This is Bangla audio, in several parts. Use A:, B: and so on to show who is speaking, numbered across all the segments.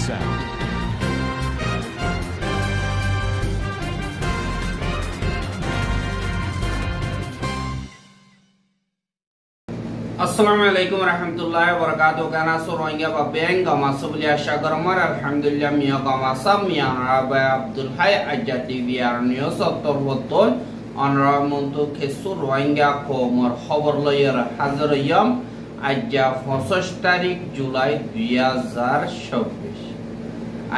A: WhatsApp.
B: Assalamualaikum warahmatullahi wabarakatuh. Kana Rohingya babeng gama subliya shagarmar alhamdulillah miya gama sam miya Rabai Abdul Hai Aja TVR News ottor hoton onra muntu kesu Rohingya komor খবর লইয়ার হাজির হইয়াম আজ্জা 25 তারিখ জুলাই 2026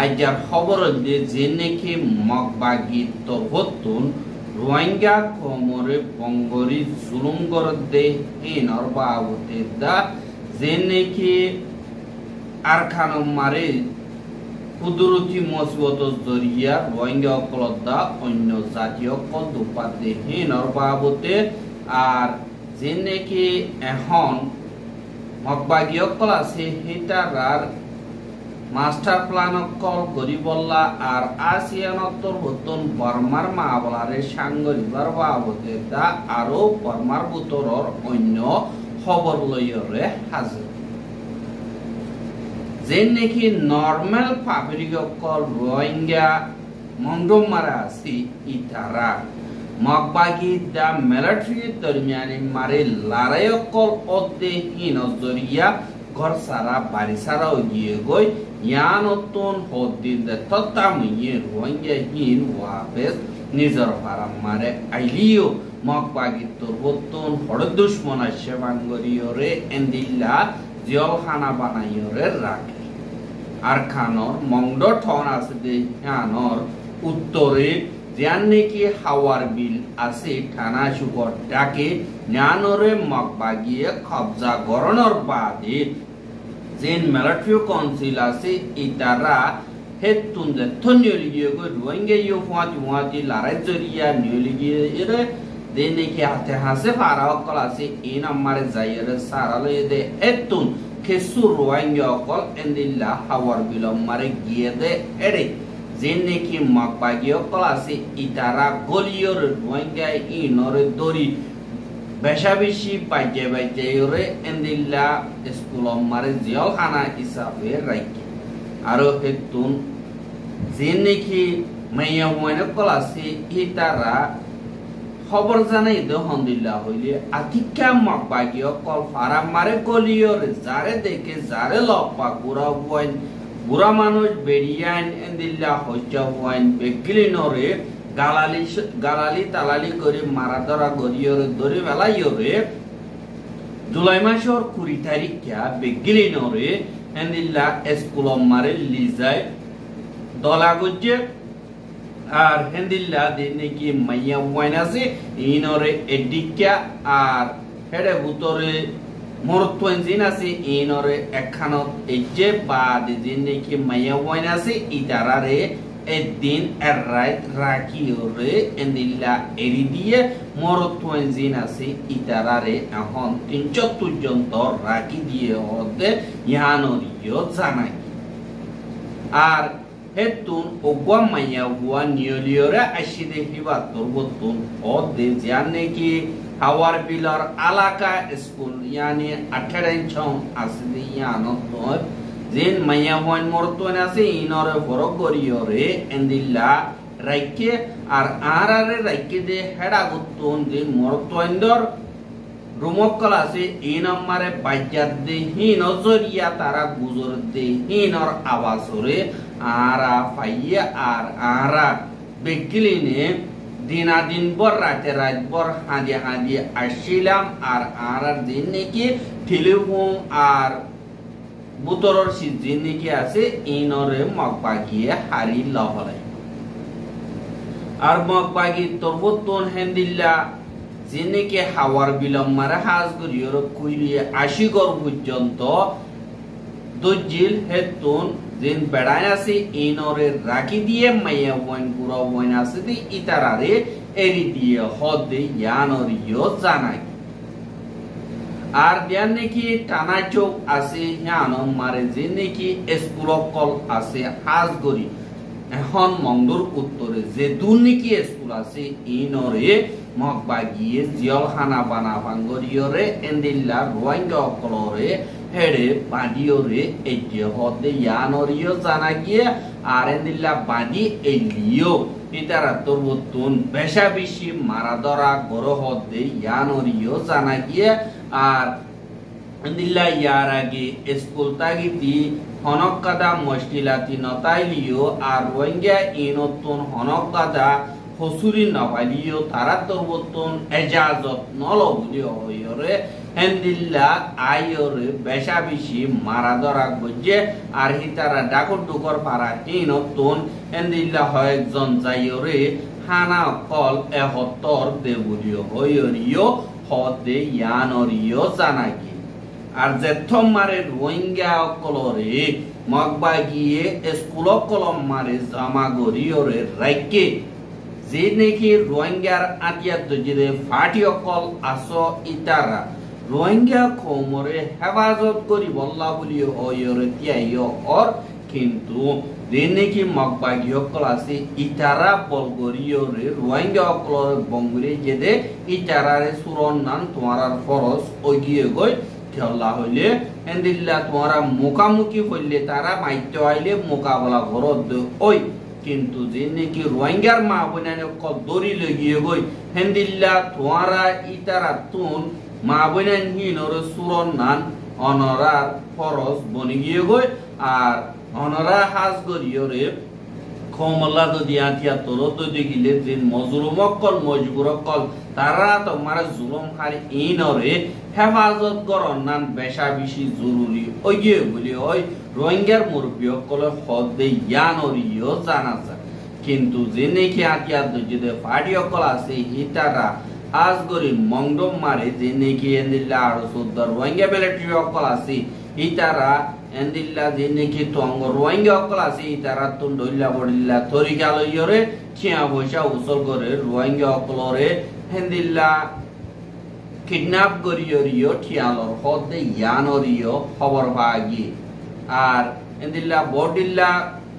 B: আজ্জার খবর যে জেনেকি মগবাগি তরহতুন Rohingya komore bongori zulum gorode in orba abote da zeneki arkanum mare kuduruti mosboto zoriya Rohingya okoloda onyo jatiyo kodupate in orba abote ar zeneki ehon mokbagi okola se hitarar master plan কল গরিবল্লা আর আসিয়ান উত্তর হতন বর্মার মাবলারে সাংগরিবার বাবতে দা আরো বর্মার বুতরর অন্য খবর লইরে হাজির যে নাকি নরমাল পাবলিক কল রোহিঙ্গা মংডম মারা আসি ইতারা মগবাগি দা মিলিটারি দরমিয়ানি মারে লড়াই কল অদে হিন জরিয়া ঘর সারা বাড়ি সারাও গিয়ে গই ইয়ানতন হদ্দিন দে তত্তামুয়ে রোহিঙ্গা হিন ওয়াবেস নিজর ফারাম মারে আইলিও মগবাগি তোরবতন হড় দুশ্মনা সেবাঙ্গরিয়রে এন্দিল্লা জিয়লখানা বানাইয়রে রাখে আর খানর মংড ঠন আছে দে ইয়ানর উত্তরে যান নাকি হাওয়ার বিল আছে থানা সুগর ডাকে জ্ঞানরে মগবাগিয়ে কবজা গরণর বাদে যেন মিলিটারি কাউন্সিল আছে ইতারা হেতুন দে থনিয়লিয়ে গো রোহিঙ্গা ইউ ফাতি লড়াই জরিয়া নিয়লিয়ে এরে দে নাকি হাতে হাসে ফারা অকল আছে এই নাম্বারে যাইরে সারালে দে হেতুন কেসু রোহিঙ্গা অকল এন্দিল্লা হাওয়ার বিল মারে গিয়ে দে এরে যেনেকি মগবাগি অকল আছে ইতারা গলিয়র রোহিঙ্গা ইনরে দরি বেশাবেশি বাজে বাজে ওরে এন্দিল্লা স্কুল মারে জিয়ালখানা হিসাবে রাখি আরো হেতুন যেনেকি মাইয়া ময়ন অকল আছে ইতারা খবর জানাই দে হন্দিল্লা হইলে আতিকা মগবাগি অকল ফারা মারে গলিয়র যারে দেখে যারে লপা গুড়া বইন বুড়া মানুষ বেরিয়ান এন্দিল্লা হজ্জা ওয়াইন বেগলিনরে গালালি তালালি করে মারা ধরা গরিয়রে ধরে বেলাইয়রে জুলাই মাসের 20 তারিখা বেগলিনরে এন্দিল্লা স্কুল মারে লিজায় দলা গজ্জে আর হেন্দিল্লা দিনে কি মাইয়া ওয়াইন আছে ইনরে এডিকা আর হেডে বুতরে মরতোন জিন আছে ইনরে একখানত এজে বাদ জিন নাকি মাইয়া ওয়াইন আছে ইতারারে এদিন এর রাইট রাখিওরে এন্দিল্লা এরি দিয়ে মরতোন জিন আছে ইতারারে এখন 73 জন তো রাখি দিয়ে হতে ইয়ানরিও জানাই আর হেতুন ওগা মাইয়া ওয়া নিয়লিওরে আসিদে হিবা তোরবতুন ও দে জান নাকি হাওয়ার বিলর আলাকা স্কুল यानी 18 इंच আসলে ইয়ানো তো যেন মাইয়া ওয়ান মরতোন আছে ইনরে বরগরিয়রে এন্দিল্লা রাইকে আর আরারে রাইকে দে হেডা গুতুন যে মরতোন্দর রুমকল আছে এই নম্বরে বাজ্জাত দে হিন জরিয়া তারা গুজর দে হিনর আওয়াজরে আরা ফাইয়া আর আরা বেগলিনে দিনাদিন বর রাতে রাত বর হাঁদিয়ে হাঁদিয়ে আসছিলাম আর দিন নাকি টেলিফোন আর বুতরর সিজন নাকি আছে ইনরে মগবাগিয়ে হারি লহলাই আর মগবাগি তরবতন হেন্দিল্লা যে নাকি হাওয়ার বিলম মারে হাজ গরিয়র কুইলিয়ে 80 গর পর্যন্ত দজিল হেতুন যেন বেড়ায় আছে ইনরে রাখি দিয়ে মাইয়া ওয়াইন গুড়া ওয়াইন আছে দি ইতারারে এরি দিয়ে হদে ইয়ানরিও জানাই আর দেন নাকি টানা চোখ আছে ইয়ানো মারে যে নাকি স্কুল কল আছে হাজ গরি এখন মংদুর উত্তরে যে দুর্নীতি স্কুল আছে ইনরে mokbagie ziol hana bana pangoriore endilla rohingya okolore hede badiore ejje hode yanorio janagie আর endilla badi elio itara torbutun besha bishi maradora goro hode yanorio janagie আর endilla yaragi school tagiti honokkada mushkilati notailio আর rohingya inotun honokkada হসুরি নবালিও তারা তোরবতন এজাজত নলবুলি হইরে হেন্দিল্লা আইরে বেশা বেশি মারা ধরা গজে আর হিতারা ডাকর ডুকর পারা তিনতন হেন্দিল্লা হয়জন যাইরে হানা কল এহতর দেবুলিও হইরিও হদে ইয়ানরিও জানাকি আর যেথম মারে রোহিঙ্গা অকলরে মগবা গিয়ে স্কুল কলম মারে জামা গরিয়রে রাইকে যে নাকি রোহিঙ্গার আতিয়াত দজিরে ফাটি অকল আসো ইতারা রোহিঙ্গা খমরে হেফাজত করি বল্লা বলি হয়রে তিয়াইও অর কিন্তু যে নাকি মগবাগি অকল আছে ইতারা বলগরিয়রে রোহিঙ্গা অকলর বঙ্গুরে যেদে ইতারারে সুরন নান তোমার ফরজ ওগিয়ে গই খেলা হইলে এন্দিল্লা তোমারা মুখামুখি হইলে তারা মাইতে আইলে মোকাবেলা করত ওই কিন্তু যে নাকি রোহিঙ্গার মা বোনানে দড়ি লগিয়ে গই হেন্দিল্লা তোমারা ইতারা তুন মা বোনান হিনর সুরন নান অনরার ফরজ বনি গিয়ে গই আর অনরা হাজ গরিয়রে কমলা যদি আতিয়া তোর তো দেখিলে যে মজলুম অকল মজবুর অকল তারা তোমার জুলুম খারি ইনরে হেফাজত করন নান বেশা বেশি জরুরি ওই গিয়ে বলি ওই রোহিঙ্গার মুরব্বী অকলে হদে ইয়ানরিও জানা যায় কিন্তু যে নাকি আতিয়া যদি পার্টি অকল আছে হিতারা আজ গরি মংডম মারে যে নাকি এন্দিল্লা আর সুদ্দার রোহিঙ্গা মিলিটারি অকল আছে হিতারা এন্দিল্লা যে নাকি তঙ্গ রোহিঙ্গা অকল আছে হিতারা তুন ডইল্লা বড়িল্লা তরিকা লইরে খিয়া পয়সা উসল করে রোহিঙ্গা অকলরে হেন্দিল্লা কিডন্যাপ করিয়রিও ঠিয়ালর হদে ইয়ানরিও খবর ভাগি আর এন্দিল্লা বডিল্লা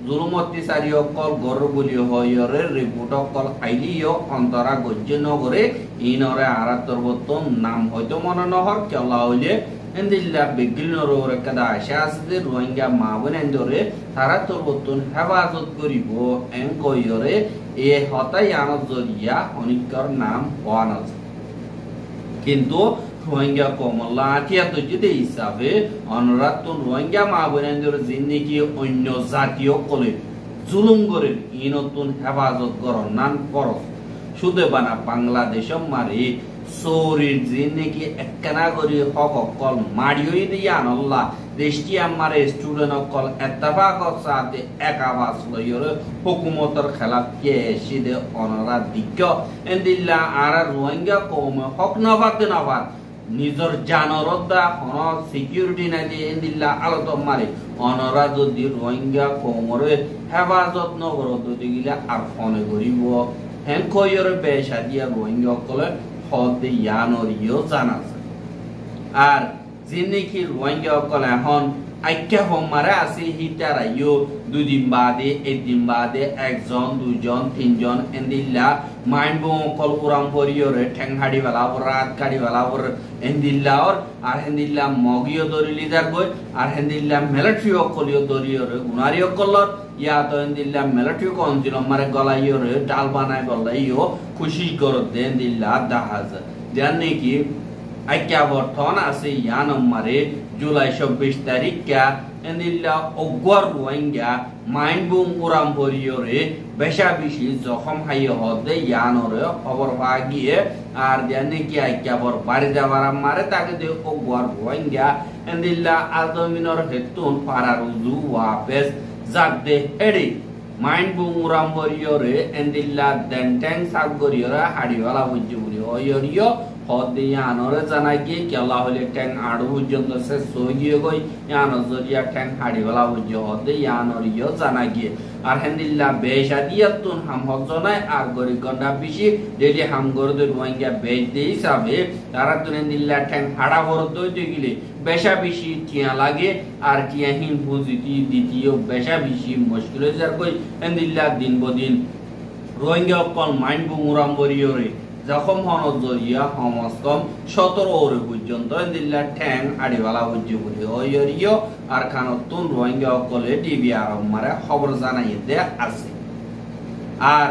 B: জুলুম অত্যাচারী অকল গর বলি হয়রে রিপোর্ট অকল আইলিও অন্তরা গজ্য নগরে ইনরে আরাতর বতন নাম হয়তো মনে নহর কেলা হইলে এন্দিল্লা বেগিলনর ওরে কাদা আশা আছে রোহিঙ্গা মা বোনেন্দরে তারা তোর বতন হেফাজত করিব এন কইরে এ হতাই আনত জরিয়া অনিকর নাম হওয়া না কিন্তু রোহিঙ্গা কমলা আতিয়াত যদি হিসাবে অনরাতুন রোহিঙ্গা মা বোনেন্দরে জিন্দিগি অন্য জাতীয় কলে জুলুম করে ইনতুন হেফাজত করন নান ফরজ শুধু বানা বাংলাদেশ মারি সৌরির জিন্দিগি একখানা করে হক অকল মারিওই দিয়ে আনল্লা দেশটি আমার স্টুডেন্ট অকল এত্তাফাক সাথে একাবাস লইরে হুকুমতর খেলাফ কে সিদে অনরা দিক এন্দিল্লা আর রোহিঙ্গা কম হক নবাতে নবাত নিজর জানরদা হন সিকিউরিটি নাই দিয়ে এন্দিল্লা আলত মারে অনরা যদি রোহিঙ্গা কমরে হেফাজত নগর যদি গিলা আর ফনে করিব হেন কইরে বেশা দিয়া রোহিঙ্গা অকলে হদে ইয়ানরিও জানা আর জিন্দিগি রোহিঙ্গা অকল এখন আইক্যা হোমারে আছে হিতারাইও দুদিন বাদে একদিন বাদে একজন দুজন তিনজন এন্দিল্লা মাইন্ড বো অকল উরাম পরিয়রে ঠেংহাড়ি বেলাবর রাত কাড়ি বেলাবর এন্দিল্লার আর হেন্দিল্লা মগিও দরি লিদার গই আর হেন্দিল্লা মিলিটারি অকলিও দরিয়রে গুনারি অকলর ইয়া তো এন্দিল্লা মিলিটারি কনছিল মারে গলাইয়রে ডাল বানাই বলাইও খুশি করত দেন্দিল্লা দাহাজ জানে কি আইক্যা বর্তমান আছে ইয়ান মারে জুলাই ২৬ তারিখ কা এন্দিল্লা অগর রোহিঙ্গা মাইন্ড বুম উরাম পরিয়রে বেশা বেশি জখম হাইয়ে হদে ইয়ানরে খবর ভাগিয়ে আর জানে কি আইক্যা বর বাড়ি যাবার মারে তাকে দে অগর রোহিঙ্গা এন্দিল্লা আদমিনর হেতুন পারারুজু ওয়াপেস জাগদে হেডি মাইন্ড বুম উরাম পরিয়রে এন্দিল্লা দেন ট্যাং সাব গরিয়রা হাড়িওয়ালা বুঝি বুড়ি হইয়রিও হদে ইয়ানরে জানাই গিয়ে কেলা হলে ট্যাং আড়ু পর্যন্ত শেষ হয়ে গিয়ে গই ইয়ানর জরিয়া ট্যাং হাড়িওয়ালা বুঝি হদে ইয়ানরিও জানাই গিয়ে আর হেন্দিল্লা বেশা দিয়া তুন হাম হক জনায় আর গরি গন্ডা পিছি ডেলি হাম গরদ রোহিঙ্গা বেচ দে হিসাবে তারা তুন হেন্দিল্লা ট্যাং হাড়া বরদ দইতে গিলে বেশা বেশি টিয়া লাগে আর টিয়াহীন পুঁজিটি দ্বিতীয় বেশা বেশি মুশকিল হয়ে যার কই হেন্দিল্লা দিন বদিন রোহিঙ্গা অকল মাইন্ড বুম উরাম বরিয়রে যখন হনত জরিয়া সমস্তম 17 ওরে পর্যন্ত দিল্লা ঠ্যাং আড়িওয়ালা হজ্জি বলি হইরিও আর খানতুন রোহিঙ্গা অকলে টিভি আরব মারে খবর জানাইয়ে দে আছে আর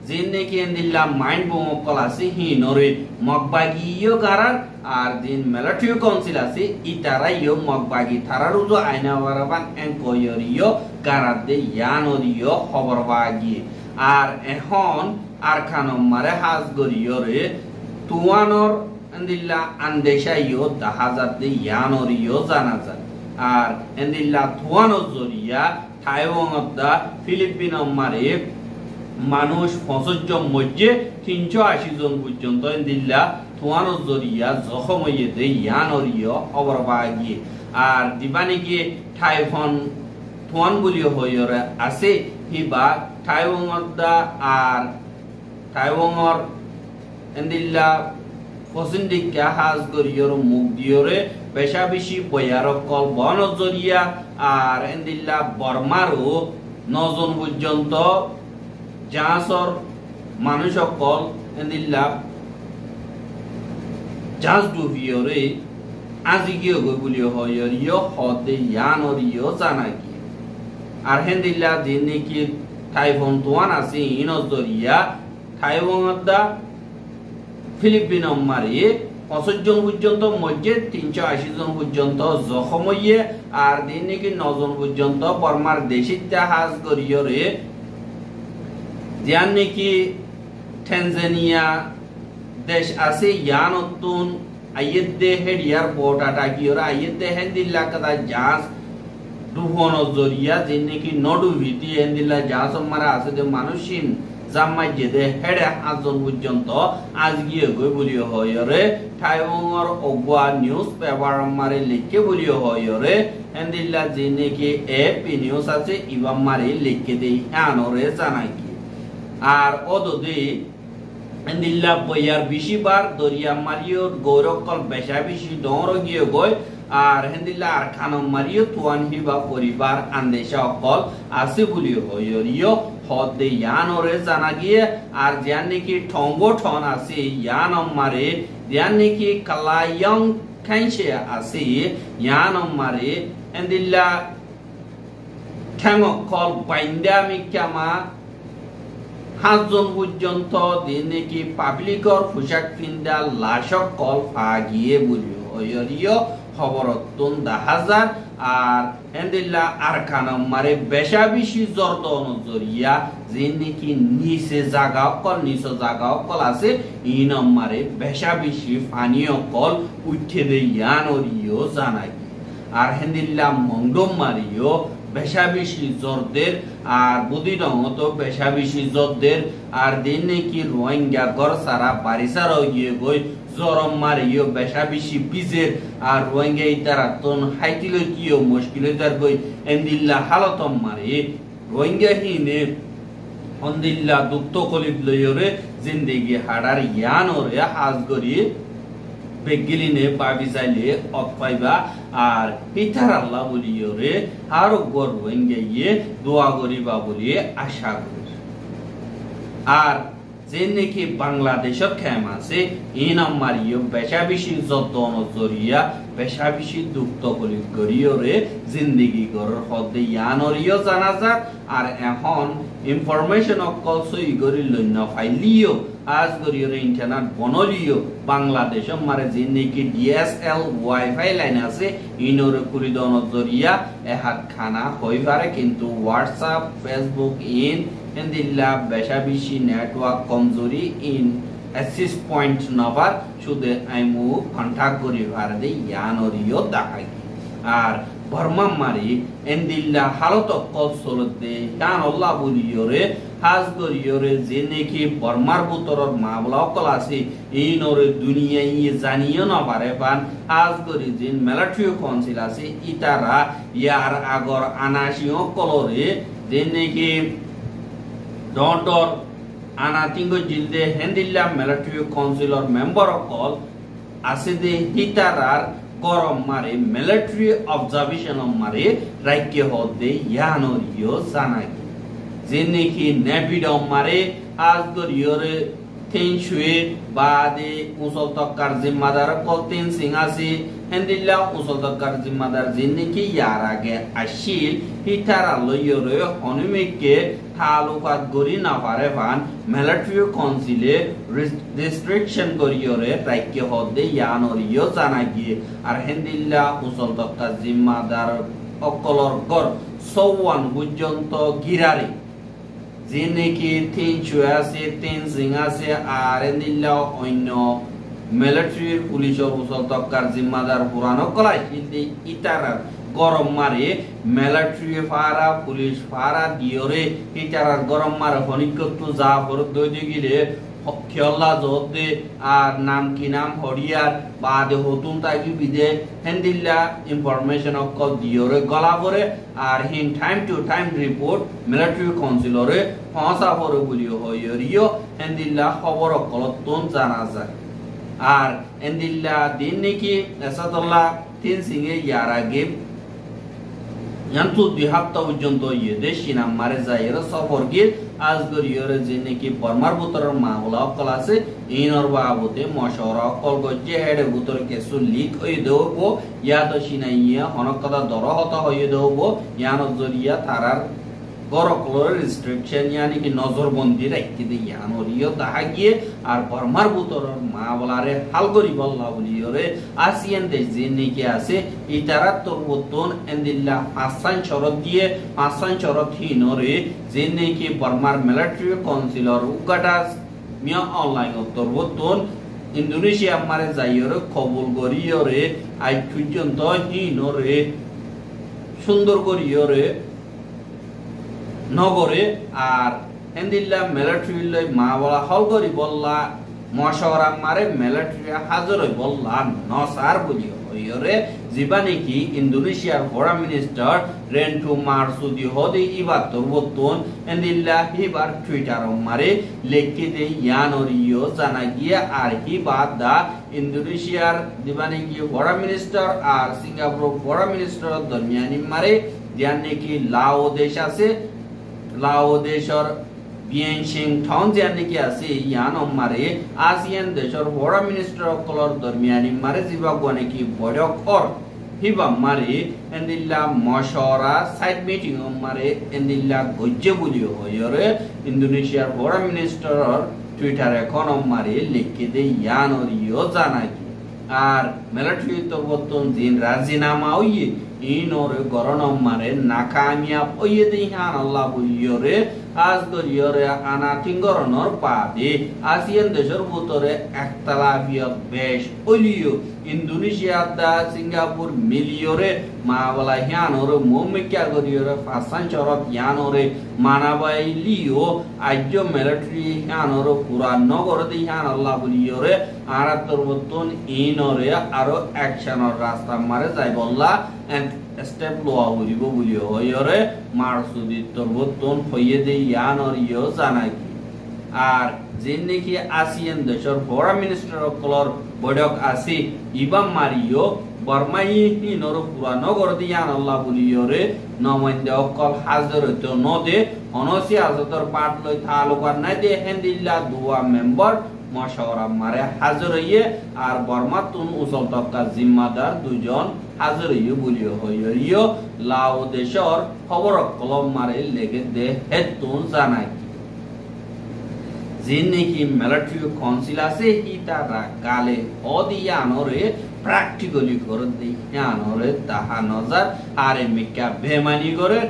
B: জিন নাকি দিল্লা মাইন্ড বোমকল আছে হিনরে মগবাগিও গারার আর দিন মিলিটারি কাউন্সিল আছে ইতারাইও মগবাগি থারারুজো আইনা ওয়ারাবান এনকয়রিও গারার দে ইয়ানরিও খবর বাগি আর এখন আর খানম মারে হাজ গরিয়রে তুয়ানর দিল্লা আন্দেশাইও দাহাজাতে ইয়ানরিও জানা যায় আর দিল্লা তুয়ানর জরিয়া থাইওয়াংত দা ফিলিপিন মারে মানুষ 65 জন মধ্যে 380 জন পর্যন্ত দিল্লা তুয়ানর জরিয়া জখম হইয়ে দে ইয়ানরিও খবর বাগি আর দিবানি গিয়ে তুয়ান বলিও হইরে আছে হিবা থাইওয়াংত দা আর তাইওয়াংর এন্দিল্লা ফসিন্দিকা হাজ গরিয়র মুখ দিয়রে বেশা বেশি বয়ার কল বন জরিয়া আর এন্দিল্লা বর্মারও 9 জন পর্যন্ত জাহাজর মানুষ কল এন্দিল্লা জাহাজ ডুবিয়রে আজি গিয়ে গই বলিও হইরিও হদে ইয়ানরিও জানা কি আর হেন্দিল্লা দিন কি টাইফুন তুয়ান আছে ইনজ জরিয়া থাইওয়াংদা ফিলিপিন মারি 65 জন পর্যন্ত মধ্যে 380 জন পর্যন্ত জখম হইয়ে আর দিন নাকি 9 জন পর্যন্ত বর্মার দেশিতে হাজ গরিয়রে জিয়ান নাকি তানজানিয়া দেশ আছে ইয়ানতুন আইয়েদে হেড এয়ারপোর্ট আটাকিয়রা আইয়েদে হেন্দিল্লা কাদা জাহাজ ডুবন জরিয়া দিন নাকি নডু ভিতি হেন্দিল্লা জাহাজ মারা আছে যে মানুষিন জামাই যেদে হেডে 5 জন পর্যন্ত আজ গিয়ে গই বলিও হয়রে থাইওয়াংর অগবা নিউজ পেপার মারে লিখে বলিও হয়রে এন্দিল্লা জিনে কি এপি নিউজ আছে ইবা মারে লিখে দেই হানরে জানাই কি আর ওদদি এন্দিল্লা বয়ার বেশিবার দরিয়া মারিও গৌরকল বেশা বেশি ডর গিয়ে গই আর হেন্দিল্লা আর খানম মারিও তুয়ান হিবা পরিবার আন্দেশা অকল আছে বলিও হয়রিও হদে ইয়ানরে জানা গিয়ে আর জিয়ান নাকি ঠঙ্গো ঠন আছে ইয়ানম মারে জিয়ান নাকি কালায়ং খাইছে আছে ইয়ানম মারে এন্দিল্লা ঠ্যাঙ্গ কল বাইন্দা মিকামা 5 জন পর্যন্ত দিন নাকি পাবলিকর পোশাক পিন্দা লাশক কল ফাগিয়ে বলিও হয়রিও খবরতুন 10,000 আর এন্দিল্লা আর খানম মারে বেশা বেশি জর্দন জরিয়া জিন নাকি নিচে জায়গা কল আছে ইনম মারে বেশা বেশি পানীয় কল উঠে দে ইয়ানরিও জানাই আর হেন্দিল্লা মংডম মারিও বেশা বেশি জর্দের আর বুদিরঙত বেশা বেশি জর্দের আর দিন নাকি রোহিঙ্গা ঘর সারা বারিসার গিয়ে গই জরম মারিও বেশা বেশি বিজের আর রোহিঙ্গা ইতারা তন হাইতিল কিও মুশকিল তার গই এন্দিল্লা হালতম মারি রোহিঙ্গা হিনে অন্দিল্লা দুক্ত কলিব লয়রে জিন্দেগি হাড়ার ইয়ানরে হাজ গরি বেগিলিনে পাবি চাইলে অপাইবা আর পিতার আল্লাহ বলিয়রে আর গর রোহিঙ্গা ইয়ে দোয়া করিবা বলিয়ে আশা করি আর যে নাকি বাংলাদেশত খেম আছে ইনাম মারিও বেশা বেশি যত্ন জরিয়া বেশা বেশি দুঃখ কলি গরিয়রে জিন্দেগি গরর হদে ইয়ানরিও জানা যাক আর এখন ইনফরমেশন অকল সই গরি লন্য ফাইলিও আজ গরিয়রে ইন্টারনেট বনলিও বাংলাদেশ মারে যে নাকি ডিএসএল ওয়াইফাই লাইন আছে ইনরে কুরিদন জরিয়া এহাত খানা হইবারে কিন্তু হোয়াটসঅ্যাপ ফেসবুক এন্দিল্লা বেশা বেশি নেটওয়ার্ক কমজোরি ইন অ্যাক্সেস পয়েন্ট নবার শুধু আইমু কন্টাক্ট করি ভারদে ইয়ানরিও দেখাই আর বর্মা মারি এন্দিল্লা হালত কল চলতে ইয়ান আল্লাহ বলিয়রে হাজ গরিয়রে যে নাকি বর্মার বুতরর মামলা অকল আছে ইনরে দুনিয়া ইয়ে জানিও না পারে পান হাজ গরি যে মিলিটারি কাউন্সিল আছে ইতারা ইয়ার আগর আনাসিও কলরে যে নাকি ডর আনাতিঙ্গ জিলদে হেন্দিল্লা মিলিটারি কাউন্সিলর মেম্বার অকল আছে দে হিতারার গরম মারে মিলিটারি অবজারভেশন মারে রাজ্য হদে ইয়ানরিও জানাই যে নাকি নেভিড মারে আজ গরিয়রে তিন শুয়ে বাদে উসল তক্কার জিম্মাদার কল তিন সিং আছে হেন্দিল্লা উসল তক্কার জিম্মাদার জিন্দিকি ইয়ার আগে আসিল হিতারা লইয়রে হনুমিককে তালুকাত গরি না পারে ফান মিলিটারি কাউন্সিলে রেস্ট্রিকশন করিয়রে রাজ্য হদে ইয়ানরিও জানা গিয়ে আর হেন্দিল্লা উসল তক্কার জিম্মাদার অকলর গর সওয়ান পর্যন্ত গিরারি যে নাকি তিন শুয়ে আছে তিন সিং আছে আর হেন্দিল্লা অন্য মিলিটারি পুলিশের উসল তক্কার জিম্মাদার পুরানো কলাই কিন্তু ইতারার গরম মারে মিলিটারি ফারা পুলিশ ফারা দিয়রে ইতারার গরম মারে হনিকত্তু যা ফরত দই গিলে খেলা জোতে আর নাম কি নাম হরিয়ার বাদে হতুন তাকি বিদে হেন্দিল্লা ইনফরমেশন অকল দিয়রে গলা পরে আর হিন time to time report military কাউন্সিলরে পৌঁছা পরে বলিও হইরিও হেন্দিল্লা খবর অকলতন জানা যায় আর হেন্দিল্লা দিন নাকি এসাদুল্লাহ তিন সিংয়ে ইয়ার আগে দুই সপ্তাহ পর্যন্ত দেশিনা মারে যায় সফর গিয়ে আজগরিয়রে যে নাকি বর্মার বুতরের মামলা অকল আছে ইনর বাবুতে মশওরা অকল গজ্জে হেডে বুতর কেসু লিক হয়ে দেব ইয়াদ সিনাইয়া হনকদা দর হত হয়ে দেব ইয়ানোর জরিয়া তারার গরকলর রেস্ট্রিকশন ইয়ানি কি নজরবন্দি রাখতে দে ইয়ানোরিও তাহা গিয়ে আর বর্মার বুতরের মামলারে হাল করি বল্লা বলিয়রে আসিয়ান দেশ যে নাকি আছে ইতারা তরবতন এন্দিল্লা পাঁচসান শরত দিয়ে পাঁচসান শরত হিনরে যে নাকি বর্মার মিলিটারি কাউন্সিলর উগাটা মিয়া অনলাইন তরবতন ইন্দোনেশিয়া মারে যাইয়রে কবুল করিয়রে আজ পর্যন্ত হিনরে সুন্দর করিয়রে নগরে আর হেন্দিল্লা মিলিটারি লই মা বলা হল করি বললা মশওরা মারে মিলিটারি হাজার হই বললা নসার বলি হইরে জিবানি কি ইন্দোনেশিয়ার ফরেন মিনিস্টার রেন্টু মারসুদি হদি ইবার তরবতন হেন্দিল্লা হিবার টুইটার মারে লেখি দে ইয়ানরিও জানা গিয়ে আর হিবার দা ইন্দোনেশিয়ার দিবানি কি ফরেন মিনিস্টার আর সিঙ্গাপুর ফরেন মিনিস্টার দরমিয়ানি মারে জানে কি লাও দেশ আছে লাও দেশর বিয়েনশিং ঠাউন জানি কি আছে ইয়ান মারে আসিয়ান দেশর বড় মিনিস্টার অকলর দরমিয়ানি মারে জিবা গনে কি বড় কর হিবা মারে এন্দিল্লা মশওরা সাইড মিটিং মারে এন্দিল্লা গজ্জে বুলিও হয়রে ইন্দোনেশিয়ার বড় মিনিস্টার টুইটার এখন মারে লিখে দে ইয়ানরিও জানাই আর মিলিটারি তরবতন জিন রাজিনামা হইয়ে ইনরে গরনম মারে নাকামিয়াব হইয়ে দে হান আল্লাহ বলিয়রে আজগরিয়রে আনা তিঙ্গরনর বাদে আসিয়ান দেশের ভিতরে একতলাফিয়ত বেশ অলিও ইন্দোনেশিয়া দা সিঙ্গাপুর মিলিয়রে মাওলা হিয়ানরে মোমিকা গরিয়রে ফাসান চরত হিয়ানরে মানাবাইলিও আজ্য মিলিটারি হিয়ানরে পুরা নগর দে হিয়ান আল্লাহ বলিয়রে আরা তরবতন ইনরে আরো অ্যাকশনের রাস্তা মারে যাই বললা স্টেপ লোয়া বলিব বলিও হইরে মারসুদি তরবতন হইয়ে দে ইয়ানরিও জানাই আর যে নাকি আসিয়ান দেশের ফরেন মিনিস্টার অকলর বৈঠক আছে ইবাম মারিও বর্মাই হিনর পুরা নগর দিয়ান আল্লাহ বলিয়রে নমন্দে অকল হাজার হইতে নদে অনসি আজতর পাট লই তালুকার নাই দে হেন্দিল্লা দুয়া মেম্বার মশওরা মারে হাজার হইয়ে আর বর্মাতুন উসল তক্কার জিম্মাদার দুজন হাজার হইয়ে বলিও হইরিও লাও দেশর খবর কলম মারে লেগে দে হেতুন জানাই যে নাকি মিলিটারি কাউন্সিল আছে হি তারা গালে অদিয়ানরে প্র্যাকটিক্যালি করে দেই ইয়ানরে তাহা নজর আর মিকা বেমানি করে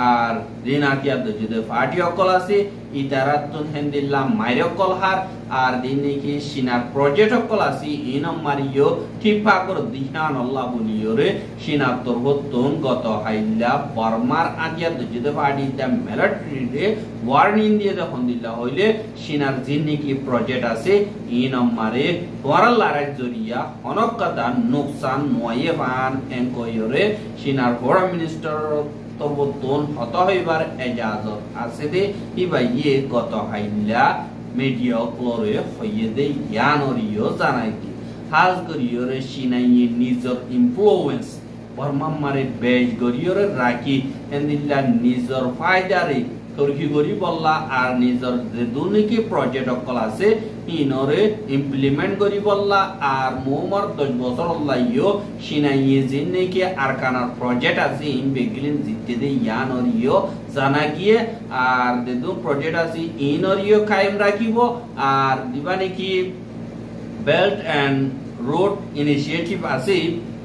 B: আর দিনাকিয়া যদি পার্টি অকল আছে ইতারাতুন হেন্দিল্লা মাইর অকল হার আর দিনকি সিনার প্রজেক্ট অকল আছে ইনম মারিও ঠিপা করে দিহান আল্লাহ বলিওরে সিনার তরবতন গত হাইল্লা বর্মার আদিয়া যদি পার্টি দা মিলিটারি দে ওয়ার্নিং দিয়ে যখন দিল্লা হইলে সিনার জিনিকি প্রজেক্ট আছে ইনম মারে ওয়ারাল্লার জরিয়া অনকদা নুকসান নয়ে পান এনকয়রে সিনার ফরেন মিনিস্টার তরবতন হত হইবার এজাজত আছে দে ইবা ইয়ে গত হাইল্লা মিডিয়া ক্লোরে হইয়ে দে ইয়ানরিও জানাই কি হাজ করিয়রে সিনাইয়ে নিজর ইনফ্লুয়েন্স বর্মা মারে বেশ গরিয়রে রাখি এন্দিল্লা নিজর ফায়দারে তরকি গরি বললা আর নিজর যে দুনিকি প্রজেক্ট অকল আছে ইনরে ইমপ্লিমেন্ট করি বললা আর মোমর 10 বছর লাইও সিনাইয়ে জিনে কি আরকানার প্রজেক্ট আছে ইন বেগিলিন জিতে দে ইয়ানরিও জানা গিয়ে আর দেদু প্রজেক্ট আছে ইনরিও কায়েম রাখিব আর দিবানি কি বেল্ট এন্ড রোড ইনিশিয়েটিভ আছে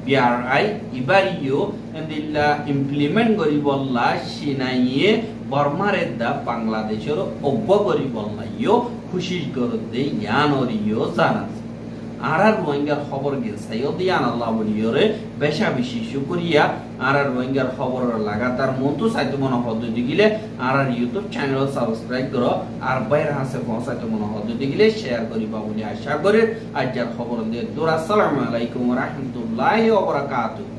B: BRI ইবারিও এন্দিল্লা ইমপ্লিমেন্ট করি বললা সিনাইয়ে বর্মারে দা বাংলাদেশের অব্য করি বললাইও খুশি করতে ইয়ানরিও জানা আর রোহিঙ্গার খবর গেছাইও দিয়ান আল্লাহ বলিওরে বেশা বেশি শুকরিয়া আর রোহিঙ্গার খবর লাগাতার মন্তু সাইতে মনে পদ্ধতি গিলে আর ইউটিউব চ্যানেল সাবস্ক্রাইব করো আর বাইরে হাসে পৌঁছাইতে মনে পদ্ধতি গিলে শেয়ার করিবা বলে আশা করি আজকের খবর দিয়ে দূর আসসালামু আলাইকুম ওয়া রাহমাতুল্লাহি ওয়া বারাকাতুহু